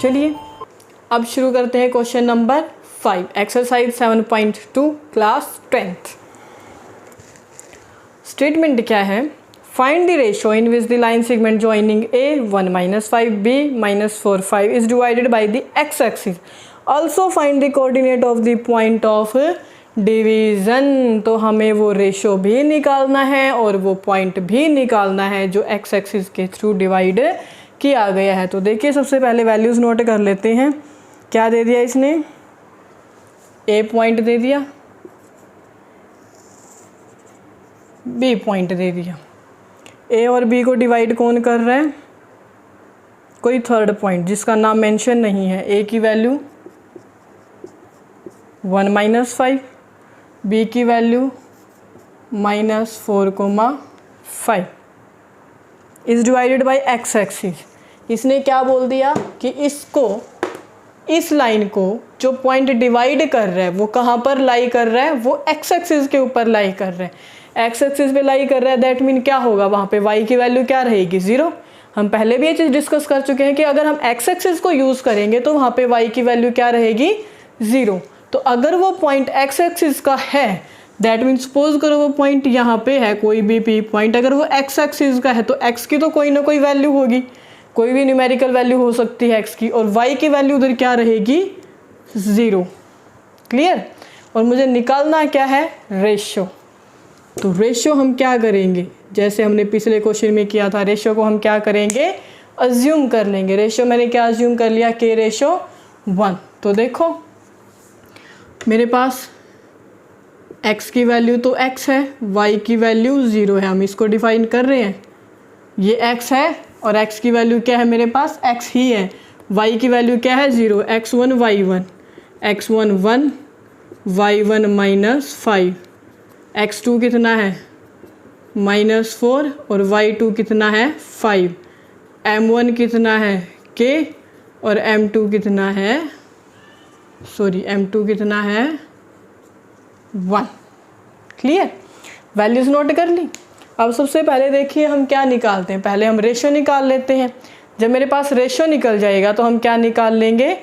चलिए अब शुरू करते हैं question number 5, exercise 7.2 class 10th। Statement क्या है? Find the ratio in which the line segment joining A 1 - 5 b - 4 5 is divided by the x axis. Also find the coordinate of the point of division. तो हमें वो ratio भी निकालना है और वो पॉइंट भी निकालना है जो एक्स एक्सिस के थ्रू डिवाइड किया गया है। तो देखिए सबसे पहले वैल्यूज़ नोट कर लेते हैं। क्या दे दिया इसने? ए पॉइंट दे दिया, बी पॉइंट दे दिया। ए और बी को डिवाइड कौन कर रहा है? कोई थर्ड पॉइंट जिसका नाम मेंशन नहीं है। ए की वैल्यू 1 - 5, बी की value -4,5 is divided by x axis. इसने क्या बोल दिया कि इसको, इस लाइन को जो पॉइंट डिवाइड कर रहा है वो कहाँ पर लाई कर रहा है? वो एक्स एक्सिस के ऊपर लाई कर रहा है। एक्स एक्सिस पे लाई कर रहा है, दैट मीन क्या होगा? वहाँ पे y की वैल्यू क्या रहेगी? 0। हम पहले भी ये चीज़ डिस्कस कर चुके हैं कि अगर हम एक्स एक्सिस को यूज़ करेंगे तो वहाँ पे y की वैल्यू क्या रहेगी? 0। तो अगर वो पॉइंट एक्स एक्सिस का है, दैट मीन सपोज करो वो पॉइंट यहाँ पे है, कोई भी पी पॉइंट, अगर वो एक्स एक्सिस का है तो x की तो कोई ना कोई वैल्यू होगी, कोई भी न्यूमेरिकल वैल्यू हो सकती है x की, और y की वैल्यू उधर क्या रहेगी? 0। क्लियर? और मुझे निकालना क्या है? रेशियो। तो रेशियो हम क्या करेंगे? जैसे हमने पिछले क्वेश्चन में किया था, रेशियो को हम क्या करेंगे? अज्यूम कर लेंगे। रेशियो मैंने क्या अज्यूम कर लिया? k ratio 1। तो देखो मेरे पास x की वैल्यू तो x है, y की वैल्यू 0 है। हम इसको डिफाइन कर रहे हैं, ये x है और x की वैल्यू क्या है? मेरे पास x ही है। y की वैल्यू क्या है? 0। x1 y1, x1 1, y1 -5, x2 कितना है? -4 और y2 कितना है? 5। m1 कितना है? k और m2 कितना है? m2 कितना है? 1। क्लियर? वैल्यूज़ नोट कर ली। अब सबसे पहले देखिए हम क्या निकालते हैं। पहले हम रेशियो निकाल लेते हैं। जब मेरे पास रेशियो निकल जाएगा तो हम क्या निकाल लेंगे?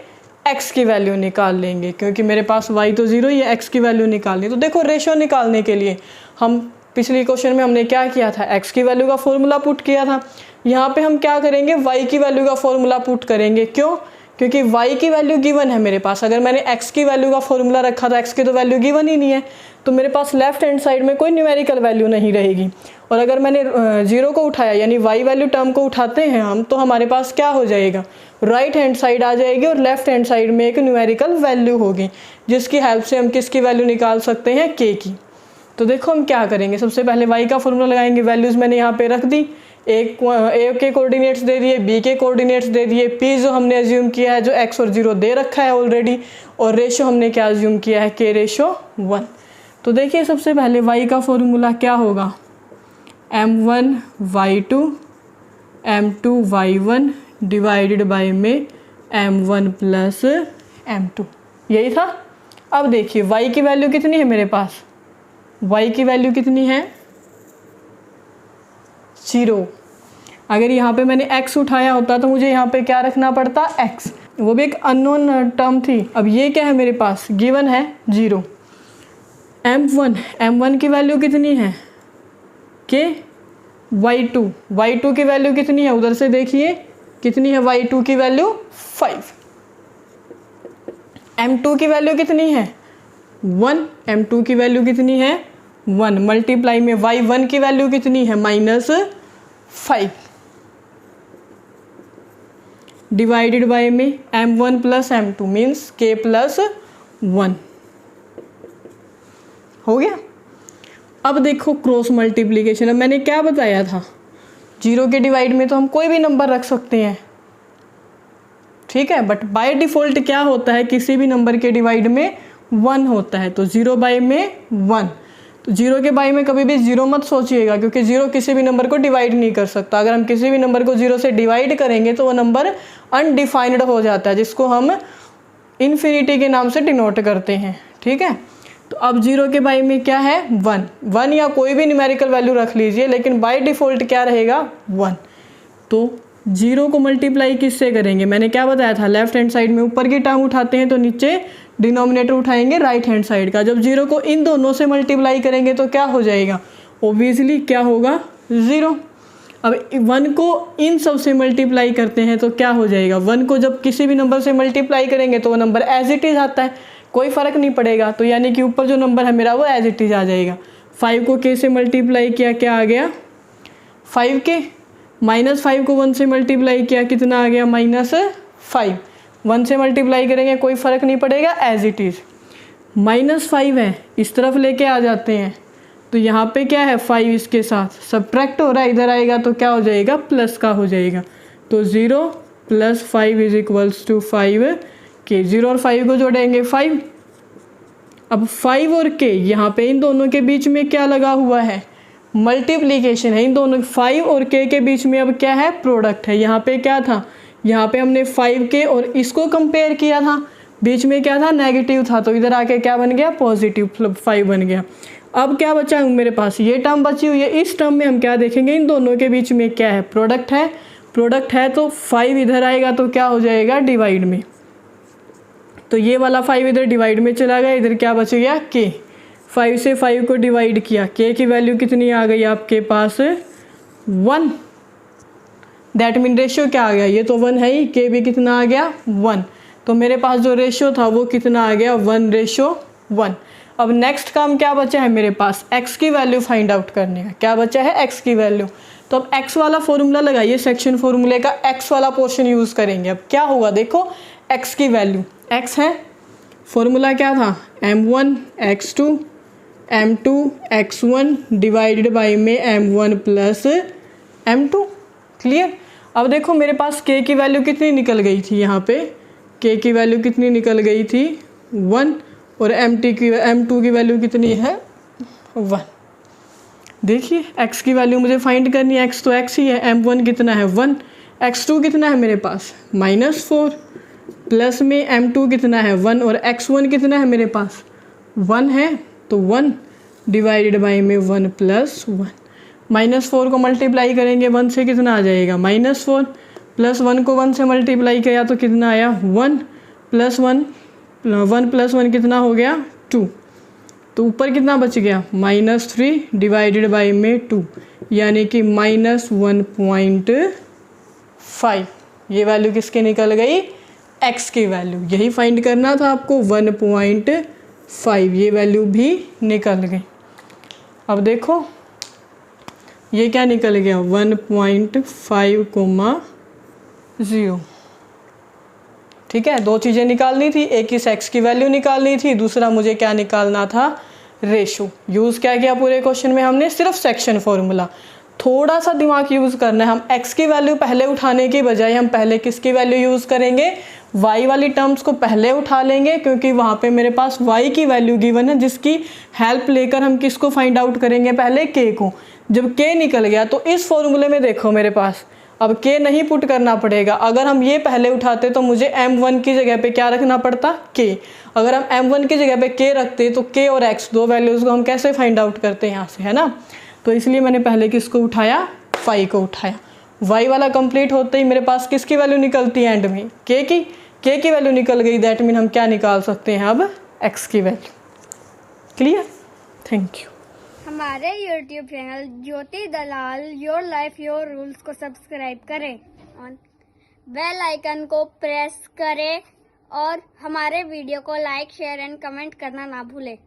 x की वैल्यू निकाल लेंगे, क्योंकि मेरे पास y तो 0 ही है, x की वैल्यू निकालनी। तो देखो रेशियो निकालने के लिए हम पिछले क्वेश्चन में हमने क्या किया था? x की वैल्यू का फॉर्मूला पुट किया था। यहाँ पे हम क्या करेंगे? y की वैल्यू का फॉर्मूला पुट करेंगे। क्यों? क्योंकि y की वैल्यू गिवन है मेरे पास। अगर मैंने x की वैल्यू का फॉर्मूला रखा था, x की तो वैल्यू गिवन ही नहीं है, तो मेरे पास लेफ्ट हैंड साइड में कोई न्यूमेरिकल वैल्यू नहीं रहेगी। और अगर मैंने 0 को उठाया, यानी y वैल्यू टर्म को उठाते हैं हम, तो हमारे पास क्या हो जाएगा? राइट हैंड साइड आ जाएगी और लेफ्ट हैंड साइड में एक न्यूमेरिकल वैल्यू होगी, जिसकी हेल्प से हम किसकी वैल्यू निकाल सकते हैं? k की। तो देखो हम क्या करेंगे, सबसे पहले y का फॉर्मूला लगाएंगे। वैल्यूज़ मैंने यहाँ पे रख दी। ए के कोऑर्डिनेट्स दे दिए, बी के कोऑर्डिनेट्स दे दिए, p जो हमने अज्यूम किया है जो x और 0 दे रखा है ऑलरेडी, और रेशियो हमने क्या अज्यूम किया है? k ratio 1। तो देखिए सबसे पहले y का फॉर्मूला क्या होगा? m1 y2 m2 y1 divided by में m1 प्लस m2। यही था। अब देखिए y की वैल्यू कितनी है मेरे पास? y की वैल्यू कितनी है? 0। अगर यहाँ पे मैंने x उठाया होता तो मुझे यहाँ पे क्या रखना पड़ता? x। वो भी एक अननोन टर्म थी। अब ये क्या है मेरे पास? गिवन है 0। m1 की वैल्यू कितनी है? k। y2 की वैल्यू कितनी है? उधर से देखिए कितनी है y2 की वैल्यू? 5। m2 की वैल्यू कितनी है? 1। m2 की वैल्यू कितनी है? 1। मल्टीप्लाई में y1 की वैल्यू कितनी है? -5 डिवाइडेड बाय में m1 plus m2 means k plus 1। हो गया। अब देखो क्रॉस मल्टीप्लिकेशन। अब मैंने क्या बताया था? 0 के डिवाइड में तो हम कोई भी नंबर रख सकते हैं, ठीक है, बट बाय डिफ़ॉल्ट क्या होता है? किसी भी नंबर के डिवाइड में 1 होता है। तो 0 बाय में 1। तो 0 के बाय में कभी भी 0 मत सोचिएगा, क्योंकि 0 किसी भी नंबर को डिवाइड नहीं कर सकता। अगर हम किसी भी नंबर को 0 से डिवाइड करेंगे तो वो नंबर अनडिफाइंड हो जाता है, जिसको हम इन्फिनिटी के नाम से डिनोट करते हैं, ठीक है। तो अब 0 के बाय में क्या है? 1 या कोई भी न्यूमेरिकल वैल्यू रख लीजिए, लेकिन बाय डिफ़ॉल्ट क्या रहेगा? 1। तो जीरो को मल्टीप्लाई किससे करेंगे, मैंने क्या बताया था, लेफ्ट हैंड साइड में ऊपर की टर्म उठाते हैं तो नीचे डिनोमिनेटर उठाएंगे राइट हैंड साइड का। जब जीरो को इन दोनों से मल्टीप्लाई करेंगे तो क्या हो जाएगा, ओब्वियसली क्या होगा, ज़ीरो। अब 1 को इन सब से मल्टीप्लाई करते हैं तो क्या हो जाएगा, 1 को जब किसी भी नंबर से मल्टीप्लाई करेंगे तो वो नंबर एज इट इज़ आता है, कोई फ़र्क नहीं पड़ेगा। तो यानी कि ऊपर जो नंबर है मेरा वो एज इट इज़ आ जाएगा। 5 को k से मल्टीप्लाई किया, क्या आ गया 5k, -5 को 1 से मल्टीप्लाई किया, कितना आ गया -5। 1 से मल्टीप्लाई करेंगे कोई फ़र्क नहीं पड़ेगा, एज इट इज़। -5 है, इस तरफ लेके आ जाते हैं तो यहाँ पे क्या है 5 इसके साथ सब्ट्रैक्ट हो रहा है, इधर आएगा तो क्या हो जाएगा, प्लस का हो जाएगा। तो 0 + 5 = 5k। 0 और 5 को जोड़ेंगे 5। अब 5 और k यहाँ पे इन दोनों के बीच में क्या लगा हुआ है, मल्टीप्लिकेशन है। इन दोनों 5 और k के बीच में अब क्या है, प्रोडक्ट है। यहाँ पे क्या था, यहाँ पे हमने 5k और इसको कंपेयर किया था, बीच में क्या था, नेगेटिव था, तो इधर आके क्या बन गया, पॉजिटिव 5 बन गया। अब क्या बचा है मेरे पास, ये टर्म बची हुई है। इस टर्म में हम क्या देखेंगे, इन दोनों के बीच में क्या है, प्रोडक्ट है। प्रोडक्ट है तो 5 इधर आएगा तो क्या हो जाएगा, डिवाइड में। तो ये वाला 5 इधर डिवाइड में चला गया, इधर क्या बच गया, k। 5 से 5 को डिवाइड किया, k की वैल्यू कितनी आ गई आपके पास, 1। दैट मीन रेशियो क्या आ गया, ये तो 1 है ही, k भी कितना आ गया, 1। तो मेरे पास जो रेशियो था वो कितना आ गया, 1:1। अब नेक्स्ट काम क्या बचा है मेरे पास, x की वैल्यू फाइंड आउट करने का। क्या बचा है, x की वैल्यू। तो अब x वाला फॉर्मूला लगाइए, सेक्शन फॉर्मूले का x वाला पोर्शन यूज़ करेंगे। अब क्या होगा, देखो x की वैल्यू, x है, फॉर्मूला क्या था, m1 x2 m2 x1 divided by में m1 + m2। क्लियर। अब देखो मेरे पास k की वैल्यू कितनी निकल गई थी, यहाँ पे k की वैल्यू कितनी निकल गई थी, 1, और m2 की वैल्यू कितनी है, 1। देखिए x की वैल्यू मुझे फाइंड करनी है, x तो x ही है, m1 कितना है 1, x2 कितना है मेरे पास -4, प्लस में m2 कितना है 1, और x1 कितना है मेरे पास 1 है, तो 1 डिवाइडेड बाई में 1 + 1। -4 को मल्टीप्लाई करेंगे 1 से, कितना आ जाएगा -4, प्लस 1 को 1 से मल्टीप्लाई किया तो कितना आया 1 + 1, 1 + 1 कितना हो गया 2। तो ऊपर कितना बच गया -3 डिवाइडेड बाई में 2, यानी कि -1.5। ये वैल्यू किसकी निकल गई, x की वैल्यू। यही फाइंड करना था आपको, 1.5 ये वैल्यू भी निकल गई। अब देखो ये क्या निकल गया, 1.5, 0। ठीक है, दो चीज़ें निकालनी थी, एक इस x की वैल्यू निकालनी थी, दूसरा मुझे क्या निकालना था, रेशो। यूज़ क्या किया पूरे क्वेश्चन में हमने, सिर्फ सेक्शन फॉर्मूला। थोड़ा सा दिमाग यूज़ करना है, हम x की वैल्यू पहले उठाने की बजाय हम पहले किसकी वैल्यू यूज़ करेंगे, y वाली टर्म्स को पहले उठा लेंगे, क्योंकि वहाँ पे मेरे पास y की वैल्यू गिवन है, जिसकी हेल्प लेकर हम किसको फाइंड आउट करेंगे, पहले k को। जब k निकल गया तो इस फॉर्मूले में देखो मेरे पास अब k नहीं पुट करना पड़ेगा। अगर हम ये पहले उठाते तो मुझे m1 की जगह पे क्या रखना पड़ता, k। अगर हम m1 की जगह पे k रखते तो k और x दो वैल्यूज़ को हम कैसे फाइंड आउट करते हैं यहाँ से, है ना। तो इसलिए मैंने पहले किसको उठाया, y को उठाया। y वाला कंप्लीट होते ही मेरे पास किसकी वैल्यू निकलती है एंड में, k की वैल्यू निकल गई। दैट मीन हम क्या निकाल सकते हैं अब, x की वैल्यू। Clear, thank you. हमारे YouTube channel Jyoti Dalal your life your rules को सब्सक्राइब करें और बेल आइकन को प्रेस करें और हमारे वीडियो को लाइक शेयर एंड कमेंट करना ना भूलें।